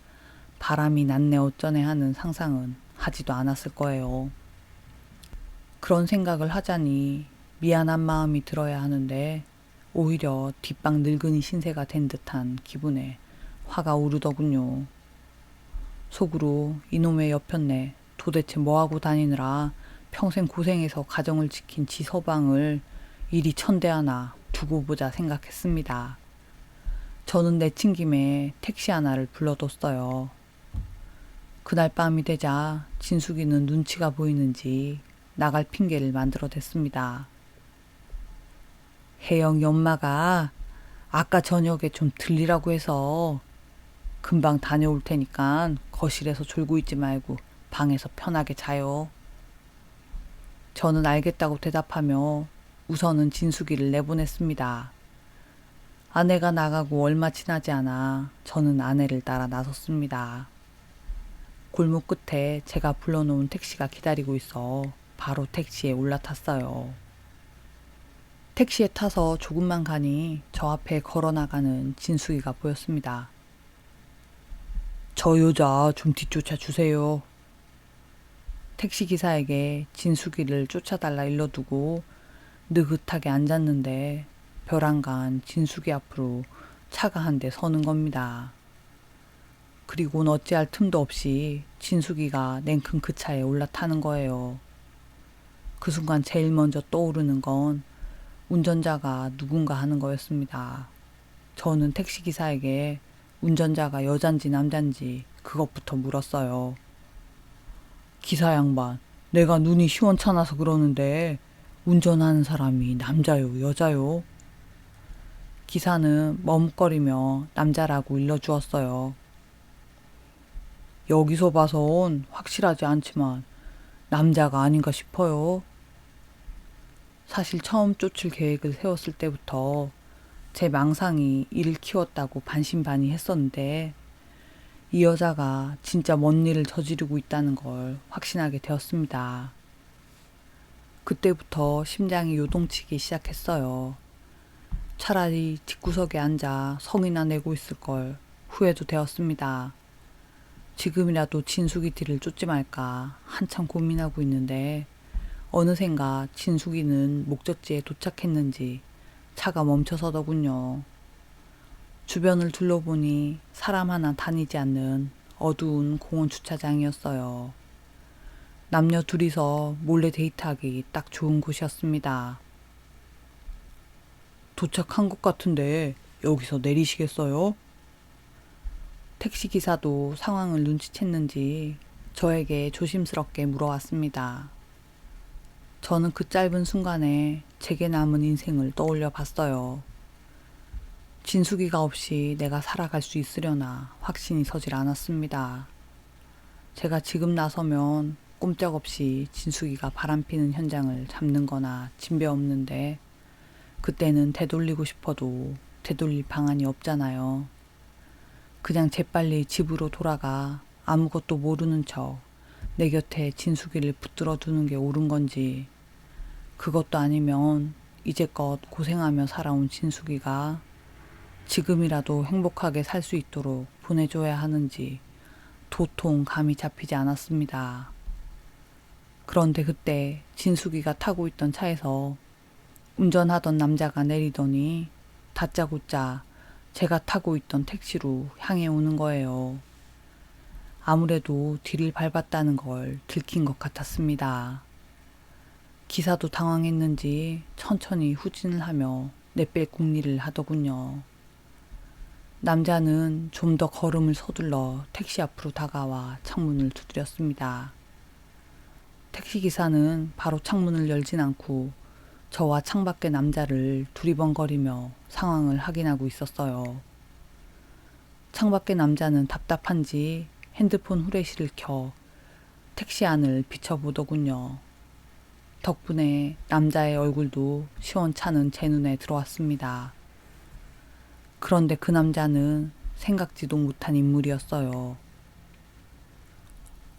바람이 났네 어쩌네 하는 상상은 하지도 않았을 거예요. 그런 생각을 하자니 미안한 마음이 들어야 하는데 오히려 뒷방 늙은이 신세가 된 듯한 기분에 화가 오르더군요. 속으로 이놈의 여편네 도대체 뭐하고 다니느라 평생 고생해서 가정을 지킨 지 서방을 일이 천대 하나 두고 보자 생각했습니다. 저는 내친김에 택시 하나를 불러뒀어요. 그날 밤이 되자 진숙이는 눈치가 보이는지 나갈 핑계를 만들어댔습니다. 혜영이 엄마가 아까 저녁에 좀 들리라고 해서 금방 다녀올 테니까 거실에서 졸고 있지 말고 방에서 편하게 자요. 저는 알겠다고 대답하며 우선은 진숙이를 내보냈습니다. 아내가 나가고 얼마 지나지 않아 저는 아내를 따라 나섰습니다. 골목 끝에 제가 불러놓은 택시가 기다리고 있어 바로 택시에 올라탔어요. 택시에 타서 조금만 가니 저 앞에 걸어나가는 진숙이가 보였습니다. 저 여자 좀 뒤쫓아 주세요. 택시기사에게 진숙이를 쫓아달라 일러두고 느긋하게 앉았는데 벼랑간 진숙이 앞으로 차가 한 대 서는 겁니다. 그리고는 어찌할 틈도 없이 진숙이가 냉큼 그 차에 올라타는 거예요. 그 순간 제일 먼저 떠오르는 건 운전자가 누군가 하는 거였습니다. 저는 택시기사에게 운전자가 여잔지 남잔지 그것부터 물었어요. 기사 양반, 내가 눈이 시원찮아서 그러는데 운전하는 사람이 남자요, 여자요? 기사는 머뭇거리며 남자라고 일러주었어요. 여기서 봐선 확실하지 않지만 남자가 아닌가 싶어요. 사실 처음 쫓을 계획을 세웠을 때부터 제 망상이 이를 키웠다고 반신반의했었는데 이 여자가 진짜 뭔 일을 저지르고 있다는 걸 확신하게 되었습니다. 그때부터 심장이 요동치기 시작했어요. 차라리 뒷구석에 앉아 성이나 내고 있을 걸 후회도 되었습니다. 지금이라도 진숙이 뒤를 쫓지 말까 한참 고민하고 있는데 어느샌가 진숙이는 목적지에 도착했는지 차가 멈춰서더군요. 주변을 둘러보니 사람 하나 다니지 않는 어두운 공원 주차장이었어요. 남녀 둘이서 몰래 데이트하기 딱 좋은 곳이었습니다. 도착한 것 같은데 여기서 내리시겠어요? 택시기사도 상황을 눈치챘는지 저에게 조심스럽게 물어왔습니다. 저는 그 짧은 순간에 제게 남은 인생을 떠올려 봤어요. 진숙이가 없이 내가 살아갈 수 있으려나 확신이 서질 않았습니다. 제가 지금 나서면 꼼짝없이 진숙이가 바람피는 현장을 잡는 거나 진배 없는데 그때는 되돌리고 싶어도 되돌릴 방안이 없잖아요. 그냥 재빨리 집으로 돌아가 아무것도 모르는 척 내 곁에 진숙이를 붙들어 두는 게 옳은 건지, 그것도 아니면 이제껏 고생하며 살아온 진숙이가 지금이라도 행복하게 살 수 있도록 보내줘야 하는지 도통 감이 잡히지 않았습니다. 그런데 그때 진숙이가 타고 있던 차에서 운전하던 남자가 내리더니 다짜고짜 제가 타고 있던 택시로 향해 오는 거예요. 아무래도 뒤를 밟았다는 걸 들킨 것 같았습니다. 기사도 당황했는지 천천히 후진을 하며 내뺄 궁리를 하더군요. 남자는 좀 더 걸음을 서둘러 택시 앞으로 다가와 창문을 두드렸습니다. 택시기사는 바로 창문을 열진 않고 저와 창밖의 남자를 두리번거리며 상황을 확인하고 있었어요. 창밖의 남자는 답답한지 핸드폰 후레쉬를 켜 택시 안을 비춰보더군요. 덕분에 남자의 얼굴도 시원찮은 제 눈에 들어왔습니다. 그런데 그 남자는 생각지도 못한 인물이었어요.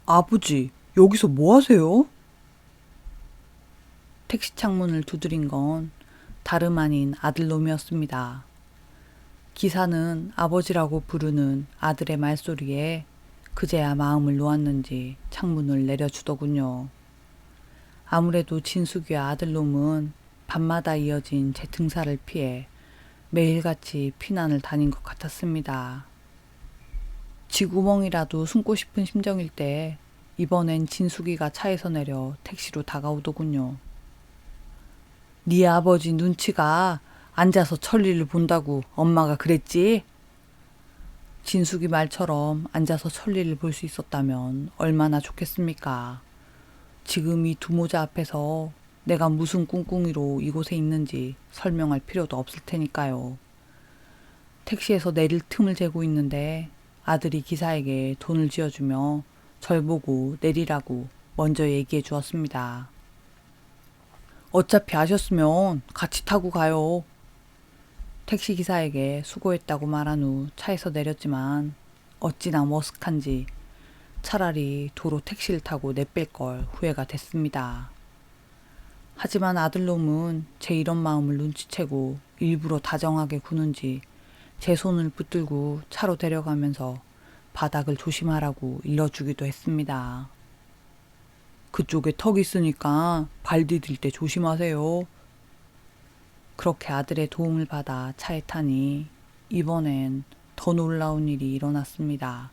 아버지, 여기서 뭐 하세요? 택시 창문을 두드린 건 다름 아닌 아들놈이었습니다. 기사는 아버지라고 부르는 아들의 말소리에 그제야 마음을 놓았는지 창문을 내려주더군요. 아무래도 진숙이와 아들놈은 밤마다 이어진 제 등살을 피해 매일같이 피난을 다닌 것 같았습니다. 쥐구멍이라도 숨고 싶은 심정일 때 이번엔 진숙이가 차에서 내려 택시로 다가오더군요. 네 아버지 눈치가 앉아서 천리를 본다고 엄마가 그랬지? 진숙이 말처럼 앉아서 천리를 볼 수 있었다면 얼마나 좋겠습니까? 지금 이 두모자 앞에서 내가 무슨 꿍꿍이로 이곳에 있는지 설명할 필요도 없을 테니까요. 택시에서 내릴 틈을 재고 있는데 아들이 기사에게 돈을 쥐어주며 절 보고 내리라고 먼저 얘기해 주었습니다. 어차피 아셨으면 같이 타고 가요. 택시 기사에게 수고했다고 말한 후 차에서 내렸지만 어찌나 머쓱한지 차라리 도로 택시를 타고 내뺄 걸 후회가 됐습니다. 하지만 아들놈은 제 이런 마음을 눈치채고 일부러 다정하게 구는지 제 손을 붙들고 차로 데려가면서 바닥을 조심하라고 일러주기도 했습니다. 그쪽에 턱 있으니까 발 디딜 때 조심하세요. 그렇게 아들의 도움을 받아 차에 타니 이번엔 더 놀라운 일이 일어났습니다.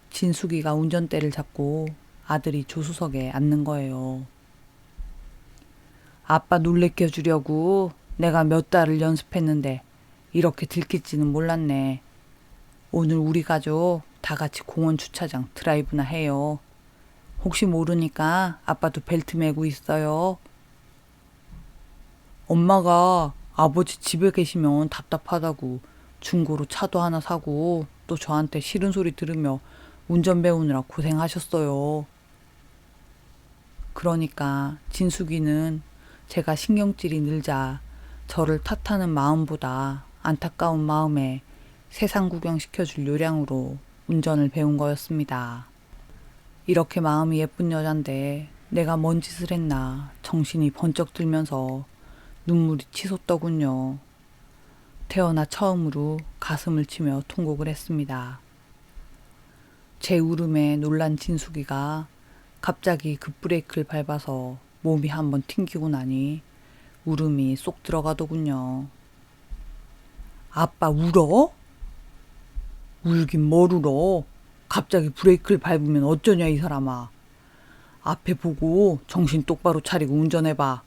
진숙이가 운전대를 잡고 아들이 조수석에 앉는 거예요. 아빠 놀래켜 주려고 내가 몇 달을 연습했는데 이렇게 들킬지는 몰랐네. 오늘 우리 가족 다 같이 공원 주차장 드라이브나 해요. 혹시 모르니까 아빠도 벨트 매고 있어요. 엄마가 아버지 집에 계시면 답답하다고 중고로 차도 하나 사고 또 저한테 싫은 소리 들으며 운전 배우느라 고생하셨어요. 그러니까 진숙이는 제가 신경질이 늘자 저를 탓하는 마음보다 안타까운 마음에 세상 구경시켜줄 요량으로 운전을 배운 거였습니다. 이렇게 마음이 예쁜 여잔데 내가 뭔 짓을 했나 정신이 번쩍 들면서 눈물이 치솟더군요. 태어나 처음으로 가슴을 치며 통곡을 했습니다. 제 울음에 놀란 진숙이가 갑자기 급브레이크를 밟아서 몸이 한번 튕기고 나니 울음이 쏙 들어가더군요. 아빠 울어? 울긴 뭘 울어? 갑자기 브레이크를 밟으면 어쩌냐 이 사람아. 앞에 보고 정신 똑바로 차리고 운전해봐.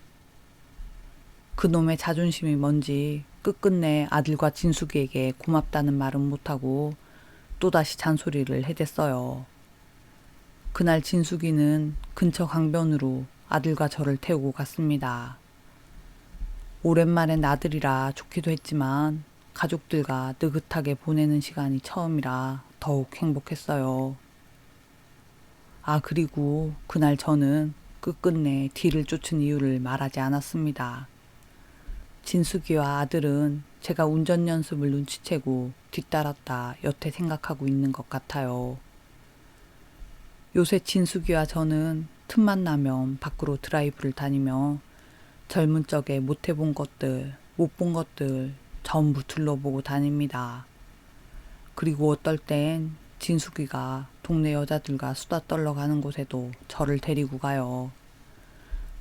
그놈의 자존심이 뭔지 끝끝내 아들과 진숙이에게 고맙다는 말은 못하고 또다시 잔소리를 해댔어요. 그날 진숙이는 근처 강변으로 아들과 저를 태우고 갔습니다. 오랜만엔 아들이라 좋기도 했지만 가족들과 느긋하게 보내는 시간이 처음이라 더욱 행복했어요. 아, 그리고 그날 저는 끝끝내 뒤를 쫓은 이유를 말하지 않았습니다. 진숙이와 아들은 제가 운전 연습을 눈치채고 뒤따랐다 여태 생각하고 있는 것 같아요. 요새 진숙이와 저는 틈만 나면 밖으로 드라이브를 다니며 젊은 적에 못 해본 것들, 못 본 것들 전부 둘러보고 다닙니다. 그리고 어떨 땐 진숙이가 동네 여자들과 수다 떨러 가는 곳에도 저를 데리고 가요.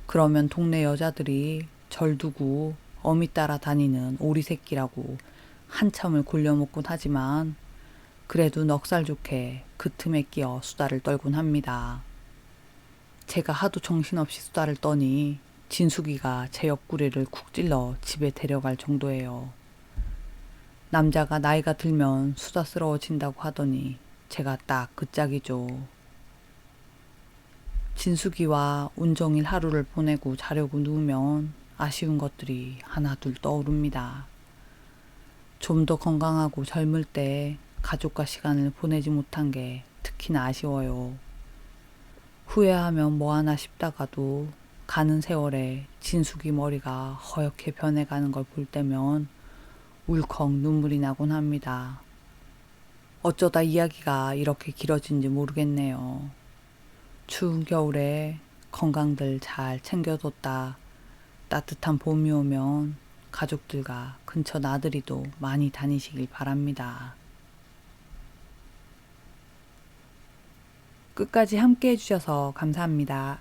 그러면 동네 여자들이 절 두고 어미 따라 다니는 오리 새끼라고 한참을 골려먹곤 하지만 그래도 넉살 좋게 그 틈에 끼어 수다를 떨곤 합니다. 제가 하도 정신없이 수다를 떠니 진숙이가 제 옆구리를 쿡 찔러 집에 데려갈 정도예요. 남자가 나이가 들면 수다스러워진다고 하더니 제가 딱 그 짝이죠. 진숙이와 온종일 하루를 보내고 자려고 누우면 아쉬운 것들이 하나둘 떠오릅니다. 좀 더 건강하고 젊을 때 가족과 시간을 보내지 못한 게 특히나 아쉬워요. 후회하면 뭐하나 싶다가도 가는 세월에 진숙이 머리가 허옇게 변해가는 걸 볼 때면 울컥 눈물이 나곤 합니다. 어쩌다 이야기가 이렇게 길어진지 모르겠네요. 추운 겨울에 건강들 잘 챙겨뒀다 따뜻한 봄이 오면 가족들과 근처 나들이도 많이 다니시길 바랍니다. 끝까지 함께 해주셔서 감사합니다.